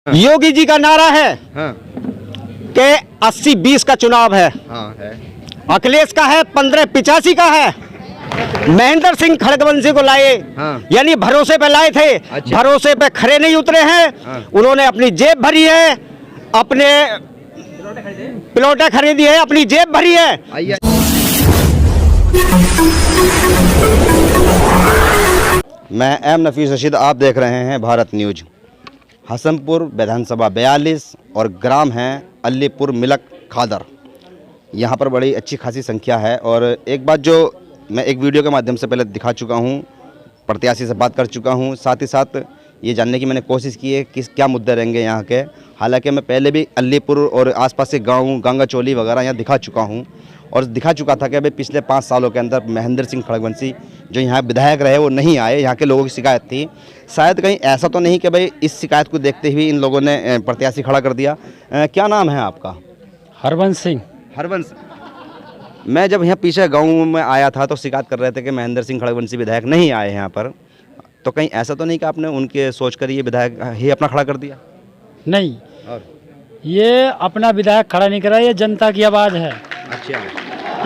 योगी जी का नारा है कि 80-20 का चुनाव है। अखिलेश का है 15-85 का है। महेंद्र सिंह खड़गवंशी को लाए, यानी भरोसे पे लाए थे। अच्छा। भरोसे पे खरे नहीं उतरे हैं। उन्होंने अपनी जेब भरी है, अपने प्लॉटें खरीदी है, अपनी जेब भरी है। मैं एम नफीस रशीद, आप देख रहे हैं भारत न्यूज। हसनपुर विधानसभा 42 और ग्राम हैं अलीपुर मिलक खादर। यहाँ पर बड़ी अच्छी खासी संख्या है। और एक बात जो मैं एक वीडियो के माध्यम से पहले दिखा चुका हूँ, प्रत्याशी से बात कर चुका हूँ, साथ ही साथ ये जानने की मैंने कोशिश की है किस क्या मुद्दे रहेंगे यहाँ के। हालांकि मैं पहले भी अलीपुर और आसपास के गाँव गंगाचोली वगैरह यहाँ दिखा चुका हूँ और दिखा चुका था कि अभी पिछले 5 सालों के अंदर महेंद्र सिंह खड़गवंशी जो यहाँ विधायक रहे वो नहीं आए। यहाँ के लोगों की शिकायत थी। शायद कहीं ऐसा तो नहीं कि भाई इस शिकायत को देखते हुए इन लोगों ने प्रत्याशी खड़ा कर दिया। क्या नाम है आपका? हरवंश सिंह। हरवंश। मैं जब यहाँ पीछे गाँव में आया था तो शिकायत कर रहे थे कि महेंद्र सिंह खड़गवंशी विधायक नहीं आए यहाँ पर। तो कहीं ऐसा तो नहीं कि आपने उनके सोच कर ये विधायक ही अपना खड़ा कर दिया? नहीं, और ये अपना विधायक खड़ा नहीं करा, ये जनता की आवाज़ है। अच्छा।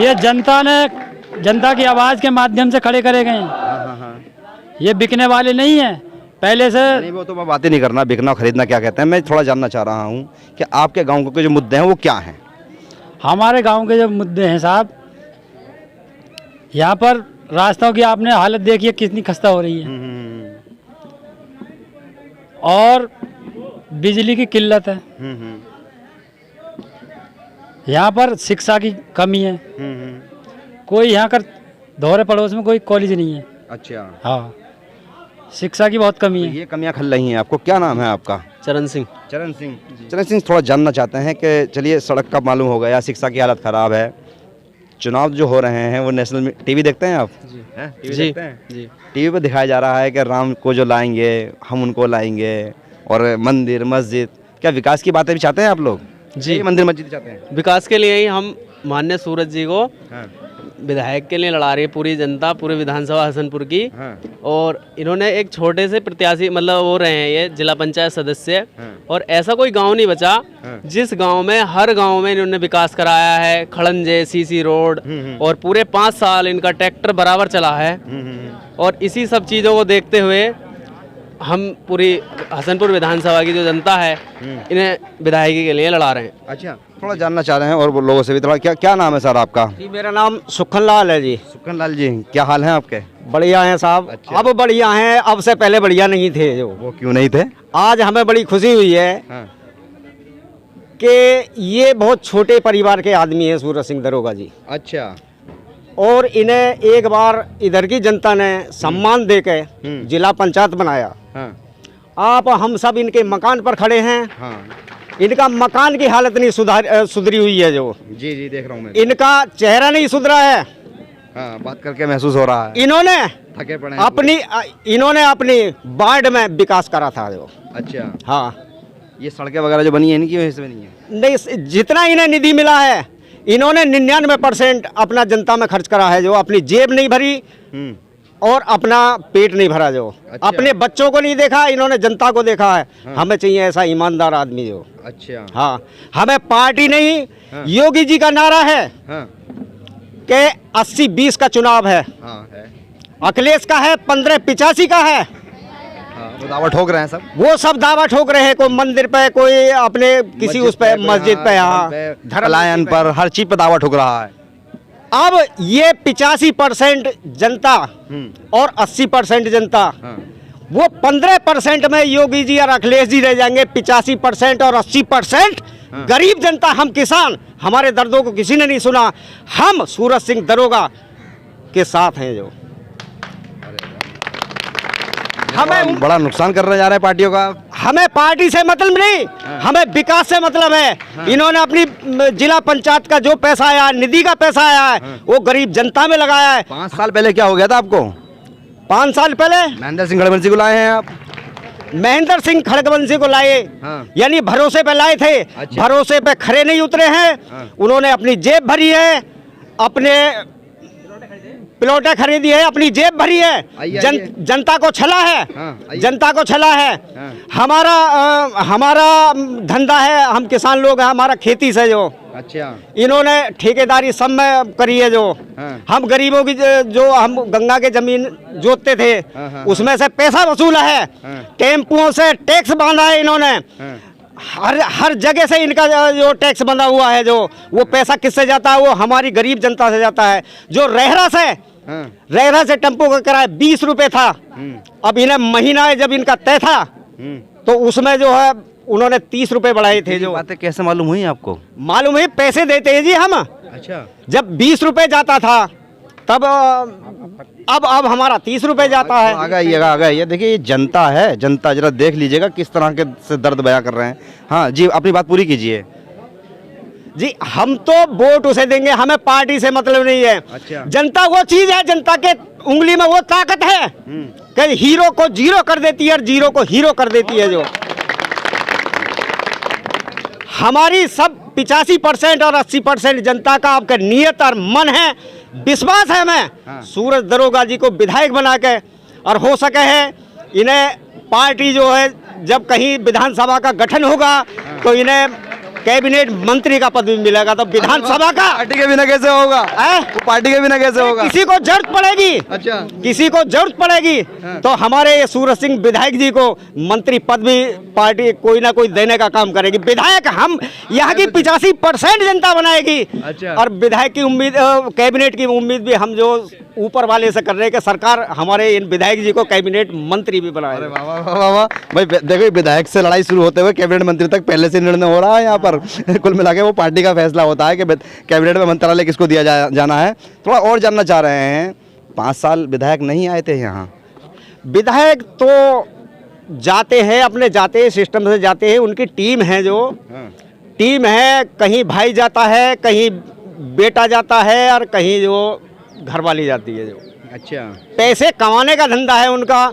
ये जनता की आवाज़ के माध्यम से खड़े करे गए हैं। ये बिकने वाले नहीं हैं पहले से। नहीं, वो तो मैं बातें नहीं करना, बिकना खरीदना क्या कहते हैं। मैं थोड़ा जानना चाह रहा हूँ कि आपके गाँव के जो मुद्दे हैं वो क्या हैं? हमारे गांव के जो मुद्दे हैं साहब, यहाँ पर रास्तों की आपने हालत देखी है कितनी खस्ता हो रही है, और बिजली की किल्लत है। यहाँ पर शिक्षा की कमी है। कोई यहाँ कर दोहरे पड़ोस में कोई कॉलेज नहीं है। अच्छा। हाँ, शिक्षा की बहुत कमी है। ये कमियाँ खल रही हैं आपको। क्या नाम है आपका? चरण सिंह। चरण सिंह थोड़ा जानना चाहते हैं कि चलिए सड़क का मालूम हो गया, शिक्षा की हालत ख़राब है, चुनाव जो हो रहे हैं वो नेशनल टीवी देखते हैं आप? जी। टीवी देखते हैं? जी। टीवी पे दिखाया जा रहा है कि राम को जो लाएंगे हम उनको लाएंगे, और मंदिर मस्जिद, क्या विकास की बातें भी चाहते हैं आप लोग? जी, मंदिर मस्जिद चाहते हैं। विकास के लिए ही हम माननीय सूरज जी को विधायक के लिए लड़ा रही है पूरी जनता, पूरी विधानसभा हसनपुर की। और इन्होंने एक छोटे से प्रत्याशी मतलब वो रहे हैं, ये जिला पंचायत सदस्य। और ऐसा कोई गांव नहीं बचा जिस गांव में, हर गांव में इन्होंने विकास कराया है। खड़ंजे, सीसी रोड, और पूरे 5 साल इनका ट्रैक्टर बराबर चला है। और इसी सब चीज़ों को देखते हुए हम पूरी हसनपुर विधानसभा की जो जनता है इन्हें विधायकी के लिए लड़ा रहे हैं। अच्छा, थोड़ा जानना चाह रहे हैं और लोगों से भी थोड़ा। क्या नाम है सर आपका? जी, मेरा नाम सुखन लाल है जी। सुखन लाल जी, क्या हाल है आपके? बढ़िया हैं साहब। अच्छा। अब बढ़िया हैं, अब से पहले बढ़िया नहीं थे। जो वो क्यों नहीं थे? आज हमें बड़ी खुशी हुई है कि ये बहुत छोटे परिवार के आदमी हैं सूरज सिंह दरोगा जी। अच्छा। और इन्हें एक बार इधर की जनता ने सम्मान देके जिला पंचायत बनाया। आप हम सब इनके मकान पर खड़े हैं। इनका मकान की हालत नहीं सुधरी हुई है। जो जी देख रहा हूँ मैं। इनका चेहरा नहीं सुधरा है। बात करके महसूस हो रहा है। इन्होंने थके पड़े इन्होंने अपनी वार्ड में विकास करा था। जो अच्छा। हाँ, ये सड़कें वगैरह जो बनी है इनकी वजह से बनी है? नहीं, जितना इन्हें निधि मिला है इन्होंने 99% अपना जनता में खर्च करा है। जो अपनी जेब नहीं भरी और अपना पेट नहीं भरा। जो अच्छा। अपने बच्चों को नहीं देखा, इन्होंने जनता को देखा है। हमें चाहिए ऐसा ईमानदार आदमी। जो अच्छा। हाँ, हमें पार्टी नहीं। योगी जी का नारा है कि 80-20 का चुनाव है। अखिलेश का है 15-85 का है। वो दावा ठोक रहे हैं सब। वो सब दावा ठोक रहे हैं, कोई मंदिर पे, कोई अपने किसी उस पे, मस्जिद पे, यहाँ धर्म पर, हर चीज पे दावा ठोक रहा है। अब ये 85% जनता और 80% जनता, वो 15% में योगी जी और अखिलेश जी रह जाएंगे। 85% और 80% गरीब जनता, हम किसान, हमारे दर्दों को किसी ने नहीं सुना। हम सूरज सिंह दरोगा के साथ हैं। जो हमें बड़ा नुकसान करने जा रहे हैं पार्टियों का। हमें पार्टी से मतलब नहीं, हमें विकास से मतलब है। इन्होंने अपनी जिला पंचायत का जो पैसा आया, निधि का पैसा आया है, वो गरीब जनता में लगाया है। 5 साल पहले क्या हो गया था आपको? 5 साल पहले महेंद्र सिंह खड़गवंशी को लाए हैं आप? महेंद्र सिंह खड़गवंशी को लाए, यानी भरोसे पे लाए थे। अच्छा। भरोसे पे खरे नहीं उतरे हैं। उन्होंने अपनी जेब भरी है, अपने प्लॉटें खरीदी है, अपनी जेब भरी है, आइए। जनता को छला है, आइए। जनता को छला है। हमारा धंधा है, हम किसान लोग हैं, हमारा खेती से जो अच्छा इन्होंने ठेकेदारी सब में करी है। जो हम गरीबों की जो हम गंगा के जमीन जोतते थे उसमें से पैसा वसूला है, टेम्पुओं से टैक्स बांधा है इन्होंने, हर जगह से इनका जो टैक्स बंधा हुआ है, जो वो पैसा किससे जाता है, वो हमारी गरीब जनता से जाता है। जो रहरा से टेम्पो का किराया 20 रुपए था, अब इन्हें महीना है जब इनका तय था तो उसमें जो है उन्होंने 30 रुपए बढ़ाए थे। जो बातें कैसे मालूम हुई आपको? मालूम है, पैसे देते हैं जी हम। अच्छा, जब 20 रुपए जाता था तब अब हमारा 30 रुपए जाता है। आ गया ये देखिए, ये जनता है, जनता जरा देख लीजिएगा किस तरह के से दर्द बयां कर रहे हैं। हाँ जी, अपनी बात पूरी कीजिए। जी हम तो वोट उसे देंगे, हमें पार्टी से मतलब नहीं है। अच्छा। जनता वो चीज है, जनता के उंगली में वो ताकत है कि हीरो को जीरो कर देती है और जीरो को हीरो कर देती है। जो हमारी सब 85% और 80% जनता का आपका नियत और मन है, विश्वास है हमें सूरज दरोगा जी को विधायक बना के, और हो सके है इन्हें पार्टी जो है जब कहीं विधानसभा का गठन होगा तो इन्हें कैबिनेट मंत्री का पद भी मिलेगा। तो विधानसभा का पार्टी के बिना कैसे होगा? वो पार्टी के बिना कैसे होगा? किसी को जरूरत पड़ेगी, अच्छा, किसी को जरूरत पड़ेगी तो हमारे सूरज सिंह विधायक जी को मंत्री पद भी पार्टी कोई ना कोई देने का काम करेगी। विधायक हम यहाँ की 85% जनता बनाएगी। अच्छा। और विधायक की उम्मीद, कैबिनेट की उम्मीद भी हम जो ऊपर वाले से कर रहे हैं कि सरकार हमारे इन विधायक जी को कैबिनेट मंत्री भी बनाए। वाह वाह वाह वाह भाई, देखो विधायक से लड़ाई शुरू होते हुए कैबिनेट मंत्री तक पहले से निर्णय हो रहा है यहाँ पर। कुल मिला के वो पार्टी का फैसला होता है कि कैबिनेट में मंत्रालय किसको दिया जाना है। थोड़ा और जानना चाह रहे हैं, 5 साल विधायक नहीं आए थे यहाँ? विधायक तो जाते हैं, अपने जाते हैं, सिस्टम से जाते हैं, उनकी टीम है, जो टीम है, कहीं भाई जाता है, कहीं बेटा जाता है और कहीं जो घरवाली जाती है। जो अच्छा, पैसे कमाने का धंधा है उनका,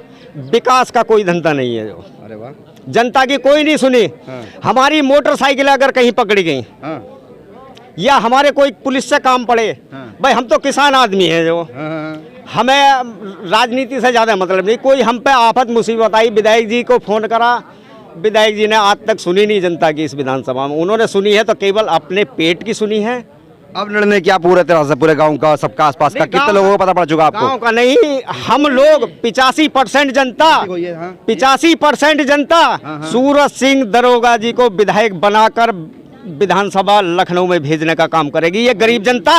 विकास का कोई धंधा नहीं है। जो अरे वाह, जनता की कोई नहीं सुनी। हमारी मोटरसाइकिल अगर कहीं पकड़ी गई या हमारे कोई पुलिस से काम पड़े, भाई हम तो किसान आदमी हैं, जो हमें राजनीति से ज़्यादा मतलब नहीं। कोई हम पे आफत मुसीबत आई, विधायक जी को फ़ोन करा, विधायक जी ने आज तक सुनी नहीं जनता की। इस विधानसभा में उन्होंने सुनी है तो केवल अपने पेट की सुनी है। अब निर्णय क्या पूरे तरह से पूरे गांव का, सबका, आसपास का, कितने लोगों को पता पड़ चुका आपको? गाँव का नहीं, हम लोग 85% जनता, 85% जनता सूरज सिंह दरोगा जी को विधायक बनाकर विधानसभा लखनऊ में भेजने का काम करेगी। ये गरीब जनता,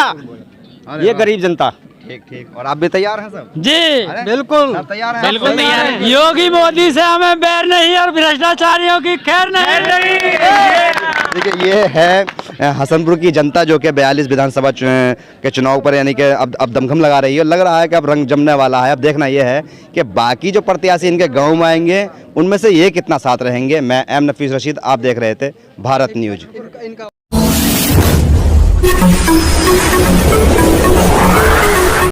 ये गरीब जनता। ठीक ठीक। और आप भी तैयार हैं सब? जी बिल्कुल, सब तैयार हैं? बिल्कुल तैयार है। योगी मोदी से हमें बैर नहीं और भ्रष्टाचारियों की खैर नहीं। देखिए, ये है हसनपुर की जनता जो कि 42 विधानसभा के चुनाव पर यानी कि अब दमखम लगा रही है। लग रहा है कि अब रंग जमने वाला है। अब देखना ये है कि बाकी जो प्रत्याशी इनके गांव में आएंगे उनमें से ये कितना साथ रहेंगे। मैं एम नफीस रशीद, आप देख रहे थे भारत न्यूज।